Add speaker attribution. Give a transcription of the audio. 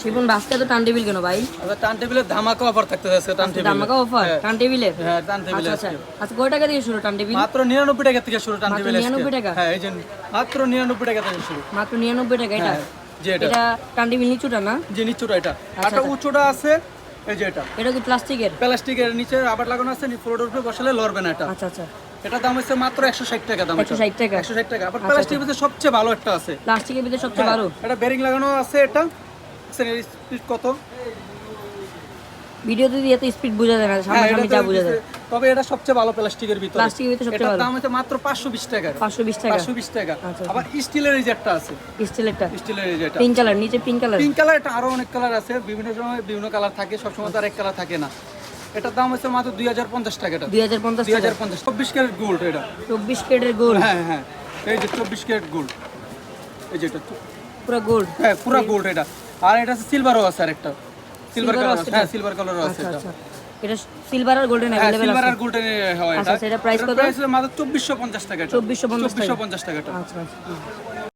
Speaker 1: শিপন আজকে তো টান টেবিল কেন ভাই?
Speaker 2: আচ্ছা টার্ন টেবিলের ধামাকা অফার থাকতে আছে টার্ন টেবিল।
Speaker 1: ধামাকা অফার টান টেবিলের?
Speaker 2: হ্যাঁ টার্ন টেবিল
Speaker 1: আচ্ছা আচ্ছা কয় টাকা দিয়ে শুরু টান টেবিল?
Speaker 2: মাত্র 99 টাকা থেকে শুরু টার্ন টেবিল।
Speaker 1: 99 টাকা?
Speaker 2: হ্যাঁ এই যে মাত্র 99 টাকা থেকে শুরু।
Speaker 1: মাত্র 99 টাকা এটা?
Speaker 2: হ্যাঁ, যে এটা
Speaker 1: এটা টান টেবিল নিচুটা না?
Speaker 2: যে নিচুটা এটা আর উঁচুটা আছে এই যে এটা
Speaker 1: এটা কি প্লাস্টিকের?
Speaker 2: প্লাস্টিকের নিচে আবার লাগানো আছে, ফ্লোরের উপরে বসালে লড়বে না এটা।
Speaker 1: আচ্ছা আচ্ছা
Speaker 2: এটা দাম হচ্ছে মাত্র 160 টাকা দাম।
Speaker 1: 160 টাকা?
Speaker 2: 160 টাকা। আবার প্লাস্টিকের ভিতরে সবচেয়ে ভালো একটা আছে,
Speaker 1: প্লাস্টিকের ভিতরে সবচেয়ে ভালো?
Speaker 2: এটা বেরিং লাগানো আছে। এটা স্পিড কত
Speaker 1: ভিডিওতে দিয়ে এত স্পিড বোঝা যায় না, সামনাসামনি যা বোঝা যায়।
Speaker 2: তবে এটা সবচেয়ে ভালো প্লাস্টিকের ভিতরে।
Speaker 1: প্লাস্টিকের ভিতরে সবচেয়ে
Speaker 2: এটার
Speaker 1: ভালো?
Speaker 2: দাম হচ্ছে মাত্র 520 টাকা।
Speaker 1: 520 টাকা?
Speaker 2: 520 টাকা।
Speaker 1: আচ্ছা।
Speaker 2: আবার স্টিলের এই যে একটা আছে,
Speaker 1: স্টিলেরটা
Speaker 2: স্টিলের এই যে এটা
Speaker 1: পিঙ্ক কালার, নিচে পিঙ্ক কালার?
Speaker 2: Pink colour. এটা আরো অনেক কালার আছে, বিভিন্ন সময় বিভিন্ন কালার থাকে, সবসময় তো আর এক কালার থাকে না। এটার দাম হচ্ছে মাত্র 2050 টাকা। এটা
Speaker 1: 2050 টাকা?
Speaker 2: 2050। 24 ক্যারেট গোল্ড এটা।
Speaker 1: 24 ক্যারেটের গোল্ড?
Speaker 2: হ্যাঁ হ্যাঁ এই যে 24 ক্যারেট গোল্ড, এই যে এটা
Speaker 1: পুরো গোল্ড?
Speaker 2: হ্যাঁ পুরো গোল্ড এটা। আর এটা সিলভারও আছে আরেকটা, সিলভার
Speaker 1: Silver
Speaker 2: কালার।
Speaker 1: আছে
Speaker 2: হ্যাঁ
Speaker 1: এটা?
Speaker 2: সিলভার কালারও আছে
Speaker 1: আচ্ছা
Speaker 2: এটা।
Speaker 1: আচ্ছা এটা সিলভার আর গোল্ডেন
Speaker 2: হ্যাঁ
Speaker 1: अवेलेबल
Speaker 2: সিলভার
Speaker 1: আছে?
Speaker 2: আর গোল্ডেন হয়
Speaker 1: আচ্ছা
Speaker 2: এটা।
Speaker 1: আচ্ছা এটা প্রাইস কত?
Speaker 2: প্রাইস মাত্র 2450 টাকা এটা।
Speaker 1: 2450 টাকা?
Speaker 2: 2450 টাকা এটা।
Speaker 1: আচ্ছা আচ্ছা